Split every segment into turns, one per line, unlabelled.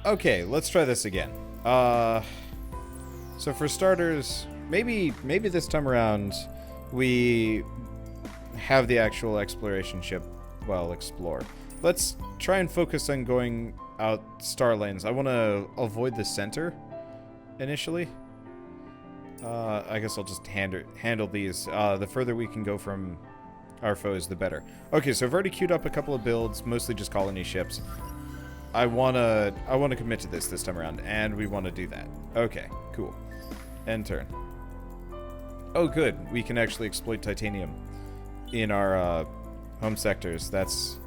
Okay, let's try this again. So for starters, maybe this time around we have the actual exploration ship well explore. Let's try and focus on going out star lanes. I want to avoid the center initially. I guess I'll just handle these. The further we can go from our foes, the better. Okay, so I've already queued up a couple of builds, mostly just colony ships. I wanna commit to this time around, and we want to do that. Okay, cool. End turn. Oh, good. We can actually exploit titanium in our home sectors. That's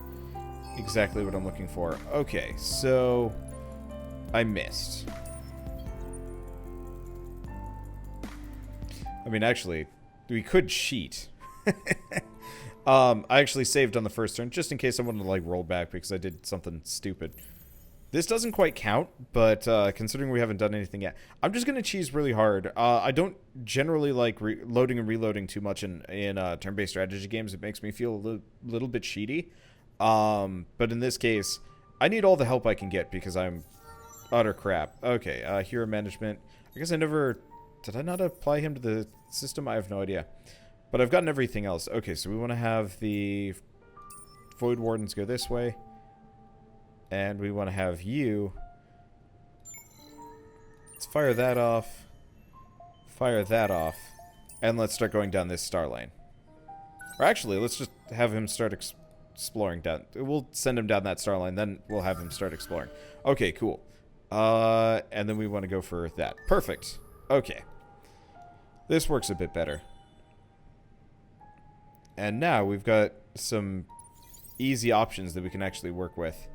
exactly what I'm looking for. Okay, so I missed. I mean, actually, we could cheat. I actually saved on the first turn, just in case I wanted to, like, roll back because I did something stupid. This doesn't quite count, but considering we haven't done anything yet, I'm just going to cheese really hard. I don't generally like loading and reloading too much in turn-based strategy games. It makes me feel a little bit cheaty. But in this case, I need all the help I can get because I'm utter crap. Okay, hero management. I guess I never... Did I not apply him to the system? I have no idea. But I've gotten everything else. Okay, so we want to have the Void Wardens go this way. And we want to have you... Let's fire that off. Fire that off. And let's start going down this star lane. Or actually, let's just have him start exploring down. We'll send him down that star line, then we'll have him start exploring. Okay, cool. And then we want to go for that. Perfect. Okay. This works a bit better. And now we've got some easy options that we can actually work with.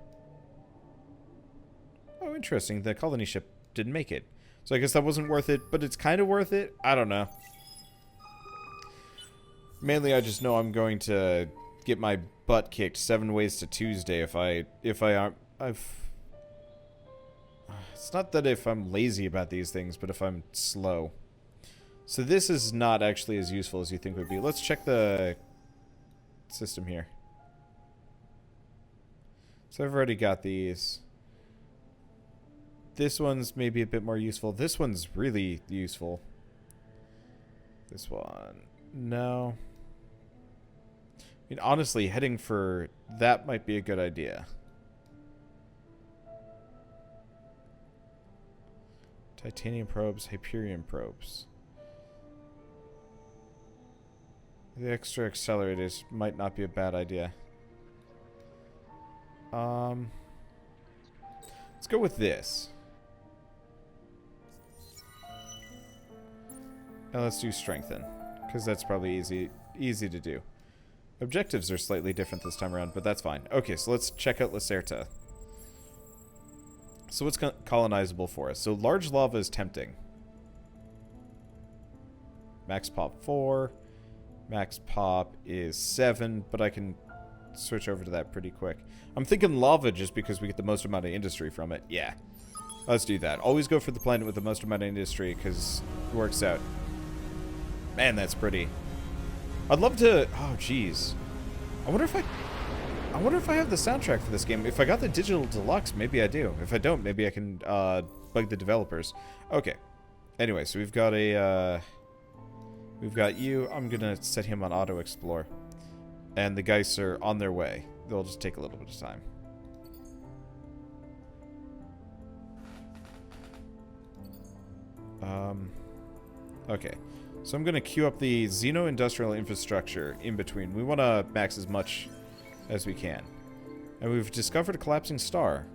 Oh, interesting. The colony ship didn't make it. So I guess that wasn't worth it, but it's kind of worth it. I don't know. Mainly, I just know I'm going to get my butt kicked 7 ways to Tuesday if I it's not that if I'm lazy about these things, but if I'm slow. So this is not actually as useful as you think it would be. Let's check the system here. So I've already got these. This one's maybe a bit more useful. This one's really useful. This one, no. I mean, honestly, heading for that might be a good idea. Titanium probes, Hyperion probes. The extra accelerators might not be a bad idea. Let's go with this. And let's do strengthen, because that's probably easy to do. Objectives are slightly different this time around, but that's fine. Okay, so let's check out Lacerta. So what's colonizable for us? So large lava is tempting. Max pop 4. Max pop is 7, but I can switch over to that pretty quick. I'm thinking lava just because we get the most amount of industry from it. Yeah. Let's do that. Always go for the planet with the most amount of industry because it works out. Man, that's pretty. I'd love to... Oh, jeez. I wonder if I have the soundtrack for this game. If I got the digital deluxe, maybe I do. If I don't, maybe I can bug the developers. Okay. Anyway, so we've got a... We've got you. I'm going to set him on auto explore. And the Geists are on their way. They'll just take a little bit of time. Okay. So I'm going to queue up the Xeno-Industrial Infrastructure in between. We want to max as much as we can. And we've discovered a collapsing star.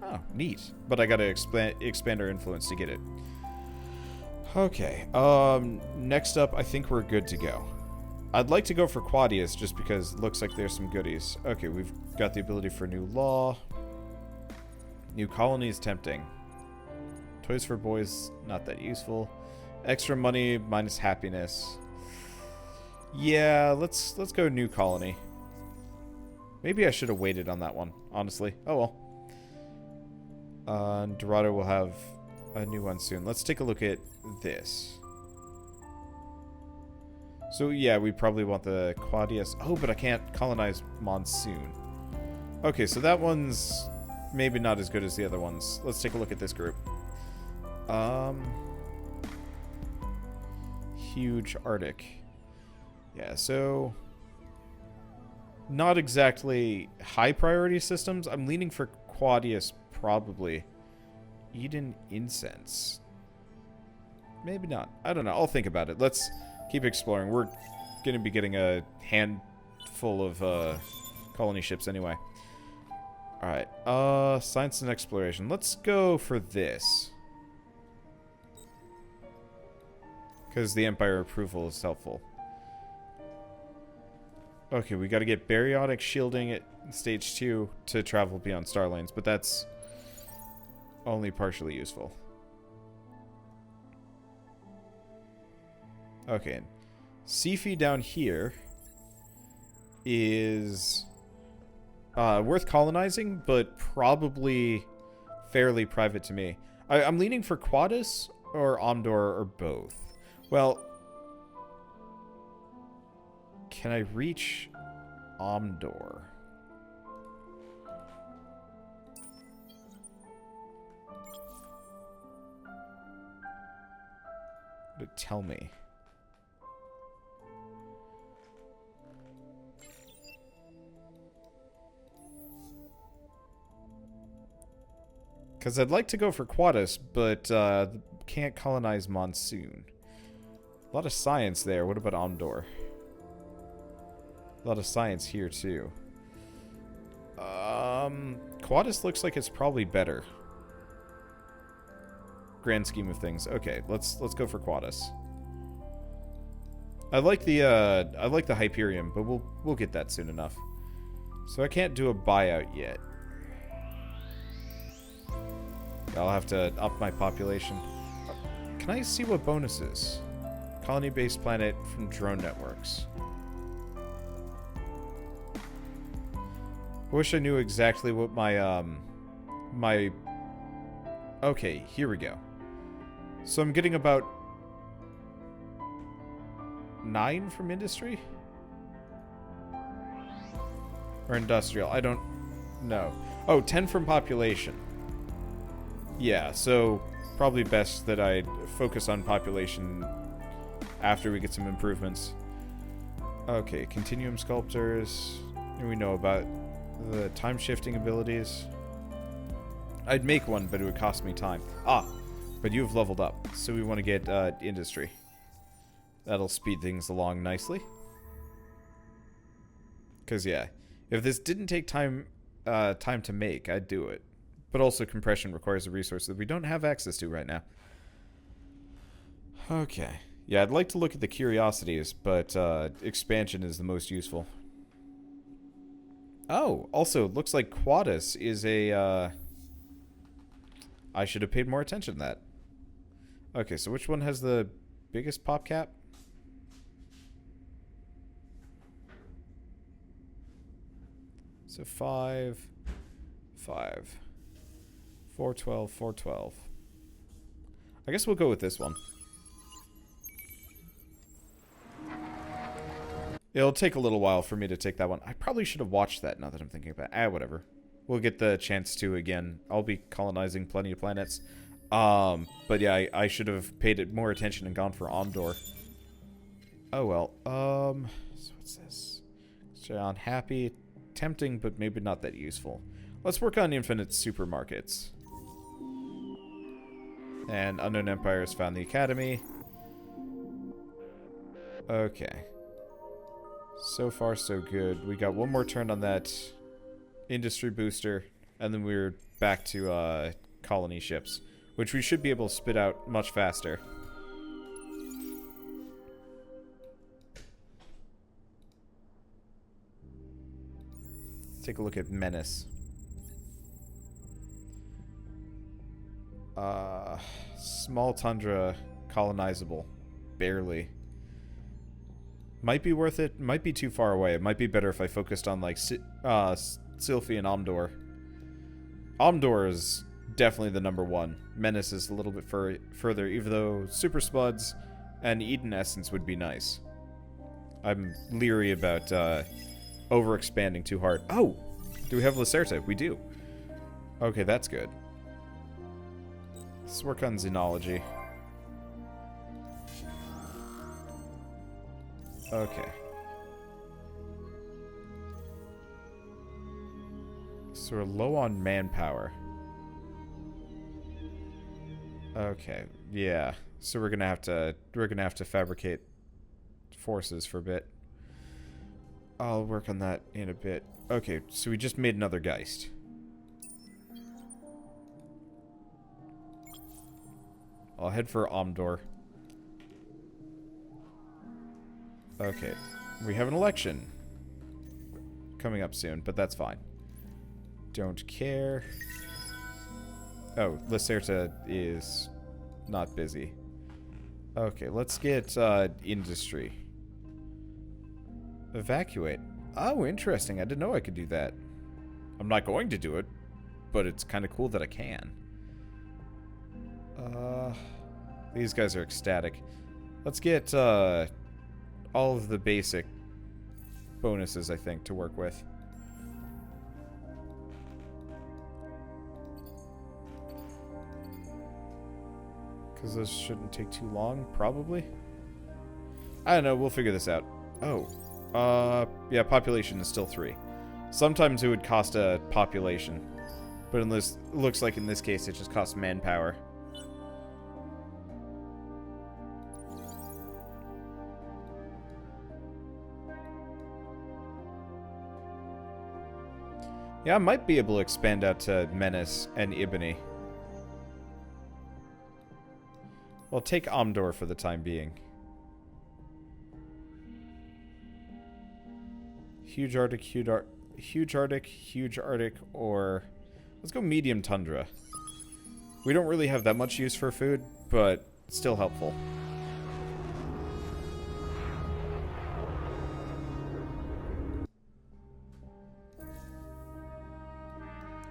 Oh, neat. But I got to expand our influence to get it. Okay. Next up, I think we're good to go. I'd like to go for Quadius just because it looks like there's some goodies. Okay, we've got the ability for new law. New colony is tempting. Toys for boys, not that useful. Extra money minus happiness. Yeah, let's go new colony. Maybe I should have waited on that one, honestly. Oh well. Dorado will have a new one soon. Let's take a look at this. So yeah, we probably want the Quadius. Oh, but I can't colonize Monsoon. Okay, so that one's maybe not as good as the other ones. Let's take a look at this group. Huge Arctic. Yeah, so not exactly high priority systems. I'm leaning for Quadius, probably. Eden Incense. Maybe not. I don't know. I'll think about it. Let's keep exploring. We're going to be getting a handful of colony ships anyway. Alright. Science and exploration. Let's go for this. Because the Empire approval is helpful. Okay, we got to get baryonic shielding at stage 2 to travel beyond star lanes, but that's only partially useful. Okay, Sifi down here is worth colonizing, but probably fairly private to me. I'm leaning for Quadus or Omdor or both. Well, can I reach Omdor? What did it tell me? Because I'd like to go for Quadus, but can't colonize Monsoon. A lot of science there. What about Omdor? A lot of science here, too. Quadus looks like it's probably better. Grand scheme of things. Okay, let's go for Quadus. I like the Hyperion, but we'll get that soon enough. So I can't do a buyout yet. I'll have to up my population. Can I see what bonuses? Colony-based planet from drone networks. I wish I knew exactly what my, Okay, here we go. So I'm getting about 9 from industry? Or industrial, I don't know. Oh, 10 from population. Yeah, so probably best that I focus on population after we get some improvements. Okay, continuum sculptors. We know about the time shifting abilities. I'd make one, but it would cost me time. Ah, but you've leveled up, so we want to get industry. That'll speed things along nicely. Because, yeah, if this didn't take time to make, I'd do it. But also compression requires a resource that we don't have access to right now. Okay. Yeah, I'd like to look at the curiosities, but expansion is the most useful. Oh, also, looks like Quadus is a... I should have paid more attention to that. Okay, so which one has the biggest pop cap? So 5, 5. 412, 412. I guess we'll go with this one. It'll take a little while for me to take that one. I probably should have watched that now that I'm thinking about it. Whatever. We'll get the chance to again. I'll be colonizing plenty of planets. But yeah, I should have paid it more attention and gone for Omdor. Oh well. So what's this? So unhappy, tempting, but maybe not that useful. Let's work on infinite supermarkets. And Unknown Empires found the Academy. Okay. So far, so good. We got one more turn on that industry booster, and then we're back to colony ships, which we should be able to spit out much faster. Let's take a look at Menace. Small tundra, colonizable. Barely. Might be worth it, might be too far away. It might be better if I focused on, like, Sylphy and Omdor. Omdor is definitely the number 1. Menace is a little bit further, even though Super Spuds and Eden Essence would be nice. I'm leery about overexpanding too hard. Oh! Do we have Lacerta? We do. Okay, that's good. Let's work on xenology. Okay. So we're low on manpower. Okay, yeah. So we're gonna have to fabricate forces for a bit. I'll work on that in a bit. Okay, so we just made another Geist. I'll head for Omdor. Okay, we have an election coming up soon, but that's fine. Don't care. Oh, Lacerta is not busy. Okay, let's get industry. Evacuate. Oh, interesting. I didn't know I could do that. I'm not going to do it, but it's kind of cool that I can. These guys are ecstatic. Let's get all of the basic bonuses, I think, to work with. Because those shouldn't take too long, probably. I don't know, we'll figure this out. Oh. Yeah, population is still 3. Sometimes it would cost a population. But in this, it looks like in this case it just costs manpower. Yeah, I might be able to expand out to Menace and Ibony. Well, take Omdor for the time being. Huge Arctic, huge Arctic, or... Let's go medium tundra. We don't really have that much use for food, but still helpful.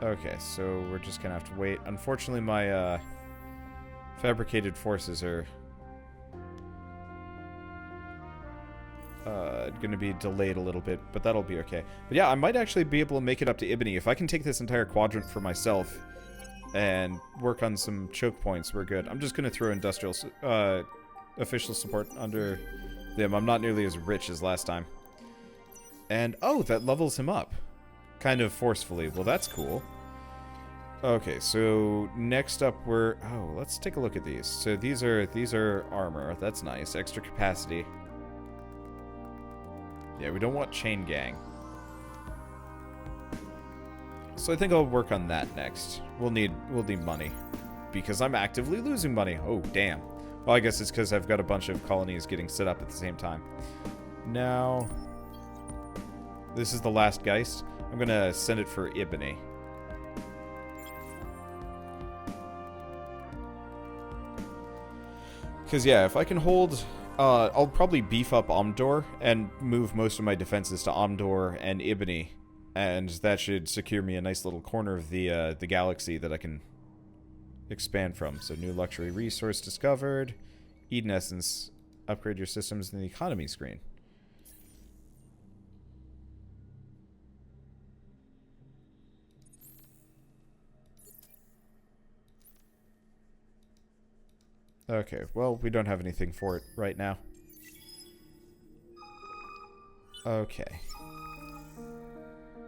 Okay, so we're just gonna have to wait. Unfortunately, my fabricated forces are gonna be delayed a little bit, but that'll be okay. But yeah, I might actually be able to make it up to Ibony. If I can take this entire quadrant for myself and work on some choke points, we're good. I'm just gonna throw industrial official support under them. I'm not nearly as rich as last time. And oh, that levels him up. Kind of forcefully. Well, that's cool. Okay, so next up we're... Oh, let's take a look at these. So these are armor. That's nice. Extra capacity. Yeah, we don't want chain gang. So I think I'll work on that next. We'll need money. Because I'm actively losing money. Oh, damn. Well, I guess it's because I've got a bunch of colonies getting set up at the same time. Now... This is the last Geist. I'm gonna send it for Ibony. Because, yeah, if I can hold... I'll probably beef up Omdor and move most of my defenses to Omdor and Ibony. And that should secure me a nice little corner of the galaxy that I can expand from. So, new luxury resource discovered. Eden Essence. Upgrade your systems in the economy screen. Okay, well, we don't have anything for it right now. Okay.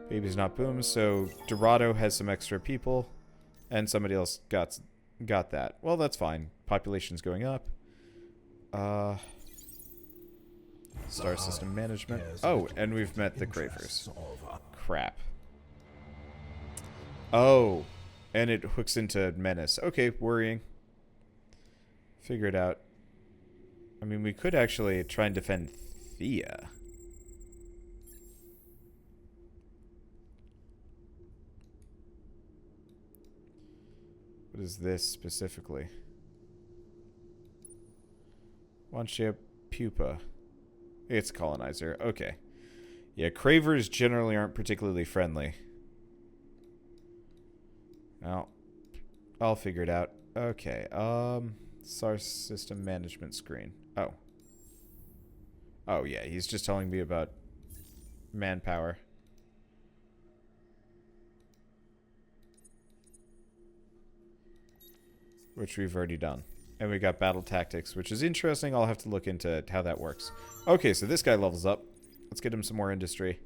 Baby's not boom, so Dorado has some extra people, and somebody else got that. Well, that's fine. Population's going up. Star system management. Oh, and we've met the Cravers. Crap. Oh, and it hooks into Menace. Okay, worrying. Figure it out. I mean, we could actually try and defend Thea. What is this specifically? Wanship pupa. It's colonizer. Okay. Yeah, Cravers generally aren't particularly friendly. Well, I'll figure it out. Okay, Star system management screen. Oh. Oh, yeah, he's just telling me about manpower. which we've already done. And we got battle tactics, which is interesting. I'll have to look into how that works. Okay, so this guy levels up. Let's get him some more industry.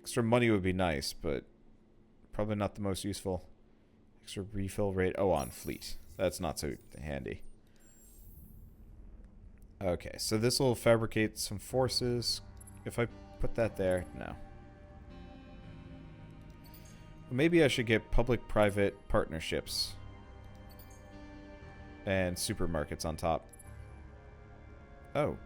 Extra money would be nice, but probably not the most useful. Extra refill rate. Oh, on fleet. That's not so handy. Okay, so this will fabricate some forces. If I put that there, no. Maybe I should get public-private partnerships. And supermarkets on top. Oh.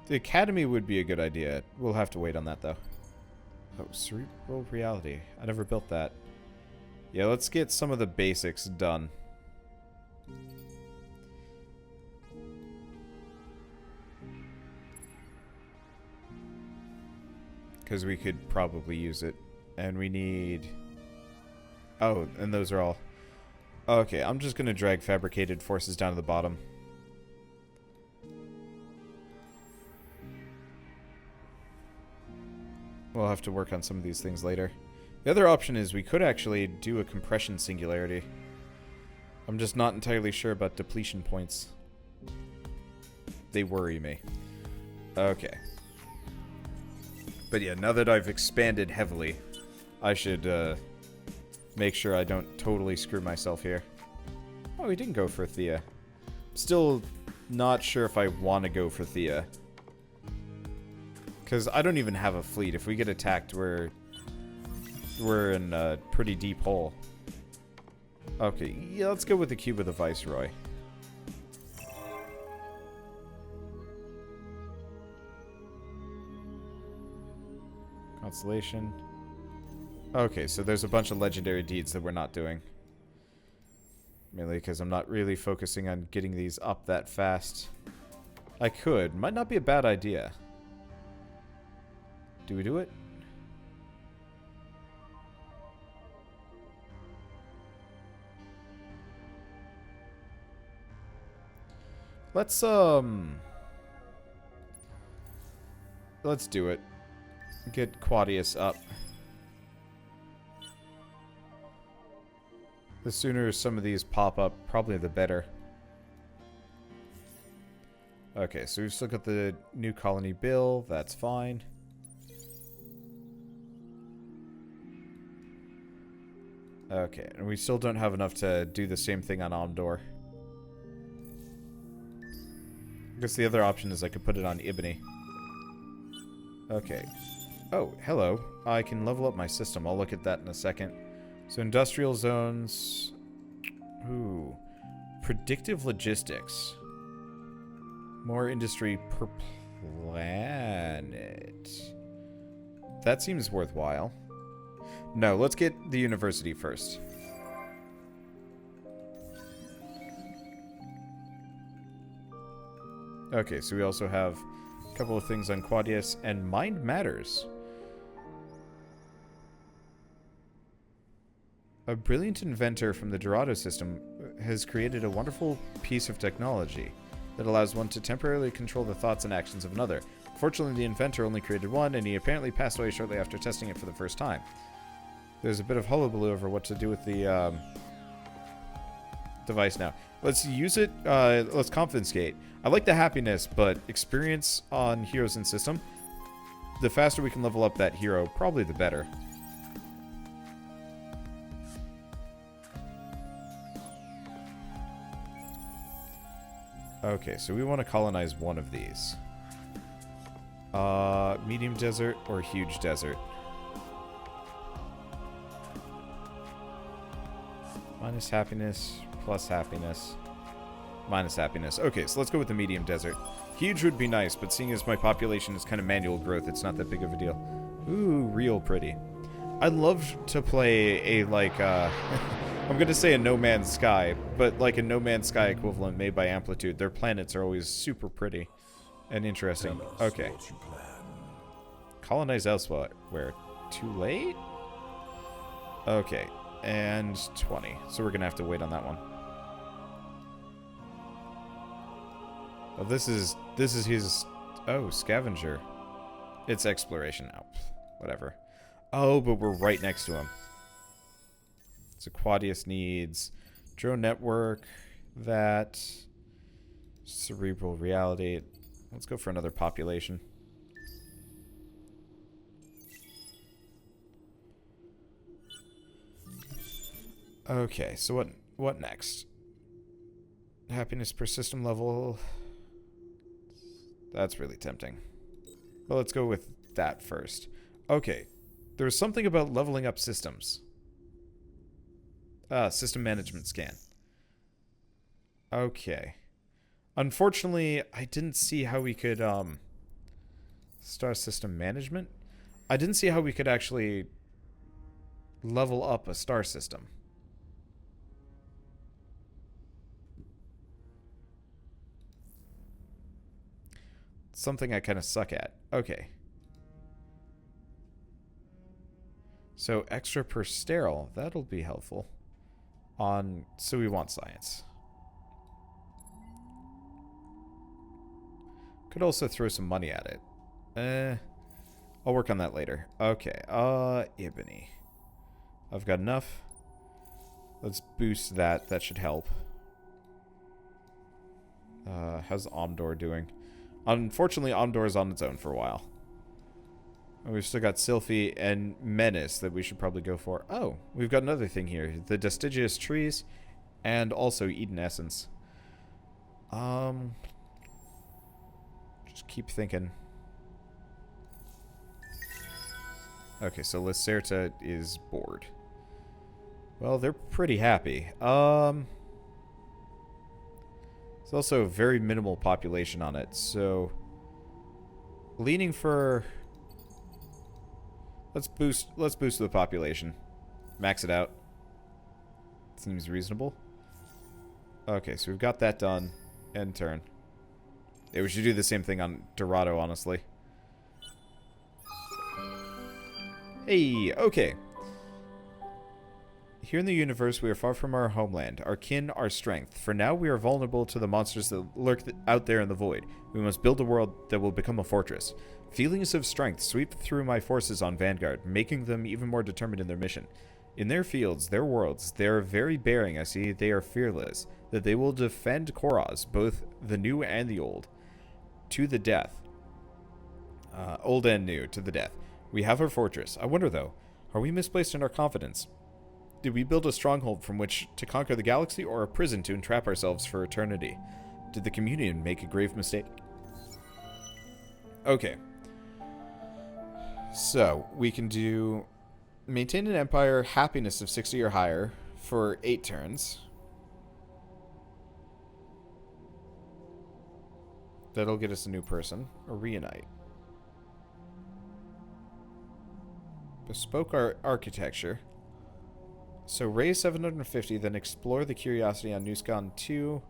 The academy would be a good idea. We'll have to wait on that, though. Oh, cerebral reality. I never built that. Yeah, let's get some of the basics done. Because we could probably use it. And we need... Oh, and those are all... Okay, I'm just going to drag fabricated forces down to the bottom. We'll have to work on some of these things later. The other option is we could actually do a compression singularity. I'm just not entirely sure about depletion points. They worry me. Okay. But yeah, now that I've expanded heavily, I should make sure I don't totally screw myself here. Oh, we didn't go for Thea. Still not sure if I want to go for Thea. Because I don't even have a fleet. If we get attacked, we're in a pretty deep hole. Okay, yeah, let's go with the cube of the Viceroy. Constellation. Okay, so there's a bunch of legendary deeds that we're not doing. Mainly because I'm not really focusing on getting these up that fast. I could. Might not be a bad idea. Do we do it? Let's do it. Get Quadius up. The sooner some of these pop up, probably the better. Okay, so we've still got the new colony bill. That's fine. Okay, and we still don't have enough to do the same thing on Omdor. I guess the other option is I could put it on Ibni. Okay. Oh, hello. I can level up my system. I'll look at that in a second. So industrial zones. Ooh. Predictive logistics. More industry per planet. That seems worthwhile. No, let's get the university first. Okay, so we also have a couple of things on Quadius, and Mind Matters. A brilliant inventor from the Dorado system has created a wonderful piece of technology that allows one to temporarily control the thoughts and actions of another. Fortunately, the inventor only created one, and he apparently passed away shortly after testing it for the first time. There's a bit of hullabaloo over what to do with the device now. Let's use it. Let's confiscate. I like the happiness, but experience on heroes and system. The faster we can level up that hero, probably the better. Okay, so we want to colonize one of these. Medium desert or huge desert? Minus happiness, plus happiness, minus happiness. Okay, so let's go with the medium desert. Huge would be nice, but seeing as my population is kind of manual growth, it's not that big of a deal. Ooh, real pretty. I'd love to play a, like, I'm going to say a No Man's Sky, but like a No Man's Sky equivalent made by Amplitude. Their planets are always super pretty and interesting. Okay. Colonize elsewhere. Where? Too late? Okay. And 20. So we're going to have to wait on that one. Oh, this is his... Oh, scavenger. It's exploration now. Whatever. Oh, but we're right next to him. So Quadius needs drone network, that cerebral reality. Let's go for another population. Okay, so what next? Happiness per system level. That's really tempting. Well, let's go with that first. Okay, there was something about leveling up systems. System management scan. Okay. Unfortunately, I didn't see how we could, star system management? I didn't see how we could actually level up a star system. Something I kind of suck at. Okay. So extra per sterile, that'll be helpful. So we want science. Could also throw some money at it. I'll work on that later. Okay, Ebony. I've got enough. Let's boost that. That should help. How's Omdor doing? Unfortunately, Omdor's on its own for a while. And we've still got Sylphie and Menace that we should probably go for. Oh, we've got another thing here. The Deciduous Trees and also Eden Essence. Just keep thinking. Okay, so Lacerta is bored. Well, they're pretty happy. There's also a very minimal population on it, so leaning for let's boost the population. Max it out. Seems reasonable. Okay, so we've got that done. End turn. Yeah, we should do the same thing on Dorado, honestly. Hey, okay. Here in the universe, we are far from our homeland, our kin, our strength. For now, we are vulnerable to the monsters that lurk out there in the void. We must build a world that will become a fortress. Feelings of strength sweep through my forces on Vanguard, making them even more determined in their mission. In their fields, their worlds, their very bearing, I see they are fearless, that they will defend Koros, both the new and the old, to the death. Old and new, to the death. We have our fortress. I wonder, though, are we misplaced in our confidence? Did we build a stronghold from which to conquer the galaxy, or a prison to entrap ourselves for eternity? Did the Communion make a grave mistake? Okay. So, we can do maintain an empire, happiness of 60 or higher for 8 turns. That'll get us a new person. Or reunite. Bespoke our architecture. So raise 750, then explore the curiosity on Nuskan 2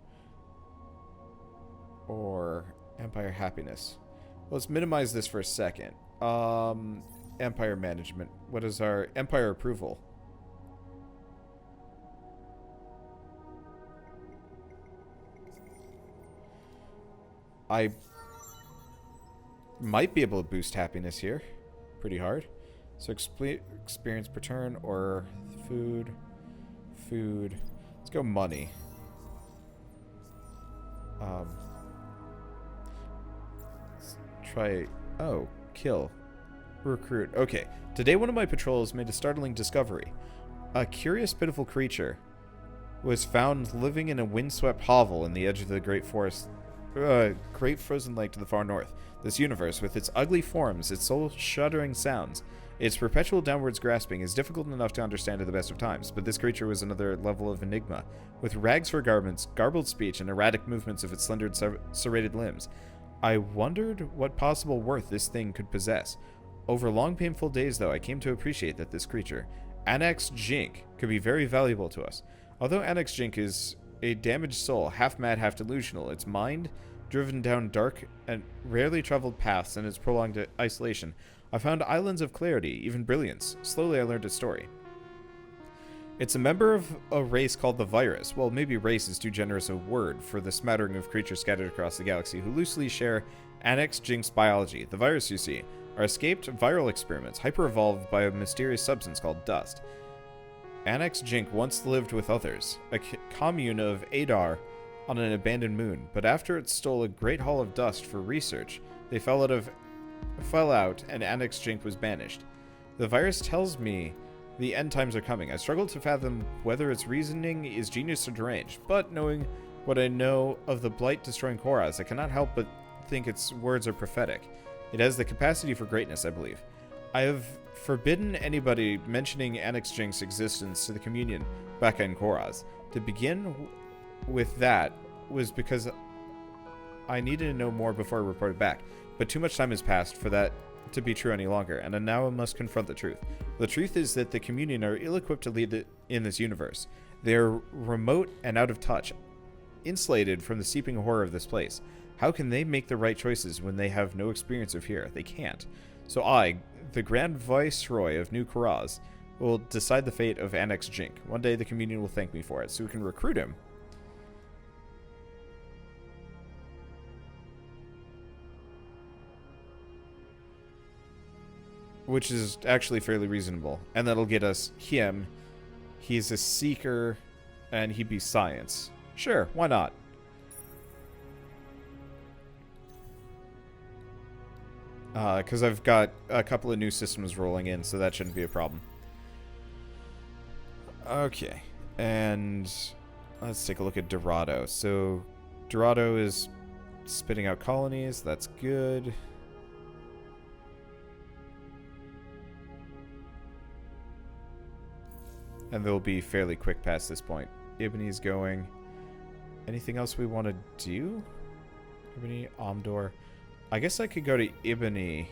or Empire Happiness. Let's minimize this for a second. Empire Management. What is our Empire Approval? I might be able to boost happiness here. Pretty hard. So experience per turn or food. Let's go money. Let's try. Oh, kill. Recruit. Okay. Today one of my patrols made a startling discovery. A curious, pitiful creature was found living in a windswept hovel in the edge of the great forest. Great frozen lake to the far north. This universe, with its ugly forms, its soul-shuddering sounds, its perpetual downwards grasping, is difficult enough to understand at the best of times, but this creature was another level of enigma. With rags for garments, garbled speech, and erratic movements of its slender, serrated limbs, I wondered what possible worth this thing could possess. Over long, painful days, though, I came to appreciate that this creature, Annex Jink, could be very valuable to us. Although Annex Jink is a damaged soul, half mad, half delusional, its mind driven down dark and rarely traveled paths in its prolonged isolation, I found islands of clarity, even brilliance. Slowly I learned its story. It's a member of a race called the Virus. Well, maybe race is too generous a word for the smattering of creatures scattered across the galaxy who loosely share Annex Jink's biology. The Virus, you see, are escaped viral experiments, hyper-evolved by a mysterious substance called dust. Annex Jink once lived with others, a commune of Adar on an abandoned moon, but after it stole a great haul of dust for research, they fell out and Annex Jink was banished. The virus tells me the end times are coming. I struggle to fathom whether its reasoning is genius or deranged, but knowing what I know of the blight destroying Koraz, I cannot help but think its words are prophetic. It has the capacity for greatness, I believe. I have forbidden anybody mentioning Annex Jink's existence to the communion back in Koraz. To begin with that was because I needed to know more before I reported back, but too much time has passed for that to be true any longer, and now I must confront the truth. The truth is that the communion are ill-equipped to lead in this universe. They are remote and out of touch, insulated from the seeping horror of this place. How can they make the right choices when they have no experience of here? They can't. So I, the Grand Viceroy of New Koraz, will decide the fate of Annex Jink. One day the communion will thank me for it, so we can recruit him. Which is actually fairly reasonable. And that'll get us him. He's a seeker, and he'd be science. Sure, why not? Because I've got a couple of new systems rolling in, so that shouldn't be a problem. Okay, and let's take a look at Dorado. So, Dorado is spitting out colonies. That's good. And they'll be fairly quick past this point. Ibni's going. Anything else we want to do? Ibni, Omdor. I guess I could go to Ibni.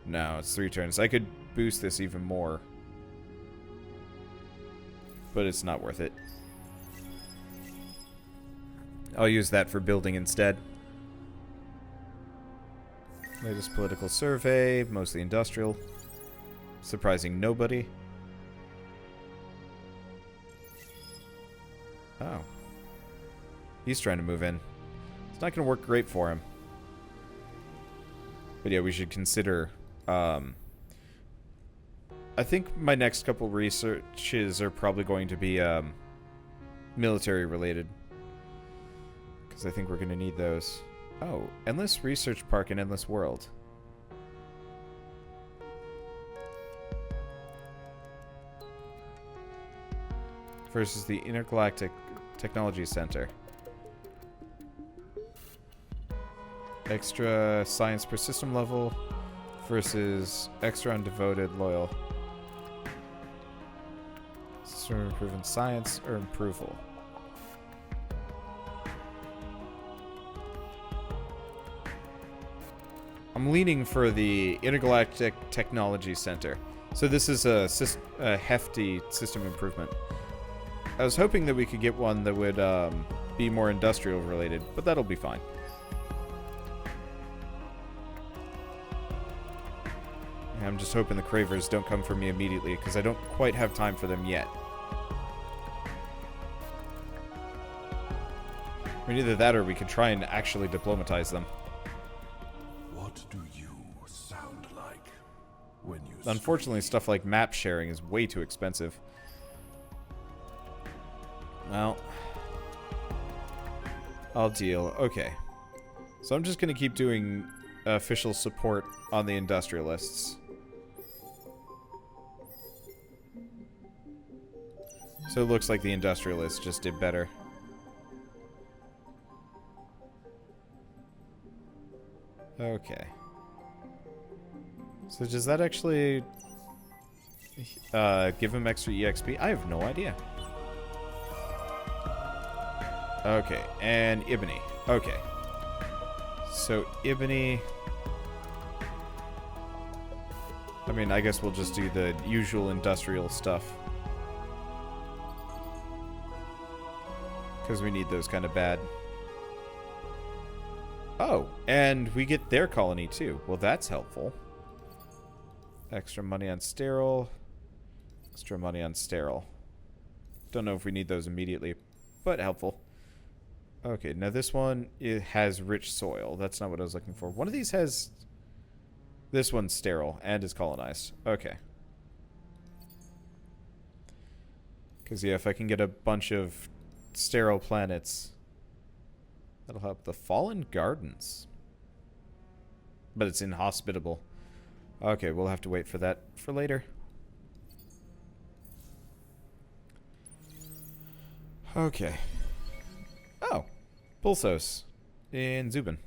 No, it's 3 turns. I could boost this even more. But it's not worth it. I'll use that for building instead. Latest political survey, mostly industrial. Surprising nobody. Oh. He's trying to move in. It's not going to work great for him. But yeah, we should consider... I think my next couple researches are probably going to be military related. Because I think we're going to need those. Oh, Endless Research Park and Endless World. Versus the Intergalactic Technology Center. Extra science per system level versus extra undevoted loyal. System improvement science or approval. I'm leaning for the Intergalactic Technology Center. So this is a hefty system improvement. I was hoping that we could get one that would be more industrial related, but that'll be fine. I'm just hoping the Cravers don't come for me immediately, because I don't quite have time for them yet. I mean, either that or we could try and actually diplomatize them.
What do you sound like when you
Unfortunately, stuff like map sharing is way too expensive. Well, I'll deal. Okay. So I'm just going to keep doing official support on the industrialists. So it looks like the industrialists just did better. Okay. So does that actually give him extra EXP? I have no idea. Okay, and Ibni. Okay. So Ibni... I mean, I guess we'll just do the usual industrial stuff. Because we need those kind of bad. Oh, and we get their colony too. Well, that's helpful. Extra money on sterile. Extra money on sterile. Don't know if we need those immediately, but helpful. Okay, now this one, it has rich soil. That's not what I was looking for. One of these has... This one's sterile and is colonized. Okay. Because, yeah, if I can get a bunch of sterile planets, that'll help. The Fallen Gardens. But it's inhospitable. Okay, we'll have to wait for that for later. Okay. Oh. Pulsos in Zubin.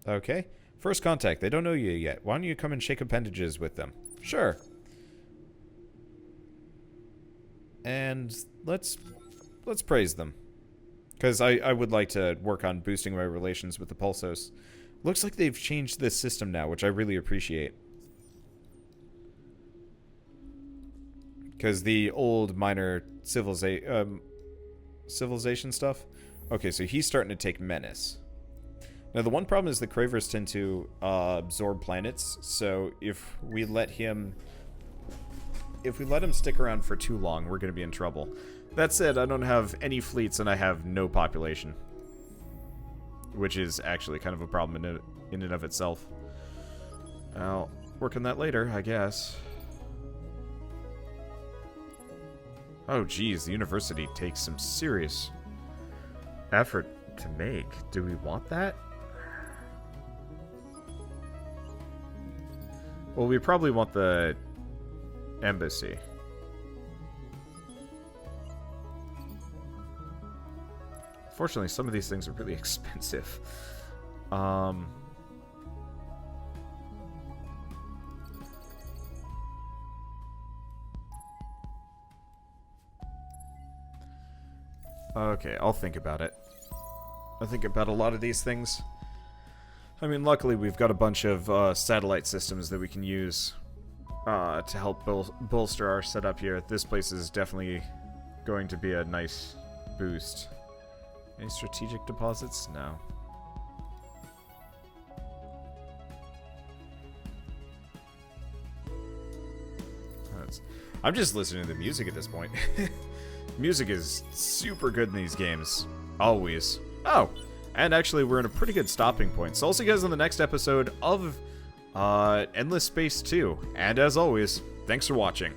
Okay. First contact. They don't know you yet. Why don't you come and shake appendages with them? Sure. And let's praise them. Because I would like to work on boosting my relations with the Pulsos. Looks like they've changed this system now, which I really appreciate. Because the old minor civilization stuff. Okay, so he's starting to take menace. Now, the one problem is the Cravers tend to absorb planets, so if we let him stick around for too long, we're going to be in trouble. That said, I don't have any fleets and I have no population, which is actually kind of a problem in and of itself. I'll work on that later, I guess. Oh, geez, the university takes some serious effort to make. Do we want that? Well, we probably want the embassy. Fortunately, some of these things are really expensive. Okay, I'll think about it. I'll think about a lot of these things. I mean, luckily we've got a bunch of satellite systems that we can use to help bolster our setup here. This place is definitely going to be a nice boost. Any strategic deposits? No. I'm just listening to the music at this point. Music is super good in these games. Always. Oh, and actually we're in a pretty good stopping point. So I'll see you guys on the next episode of Endless Space 2. And as always, thanks for watching.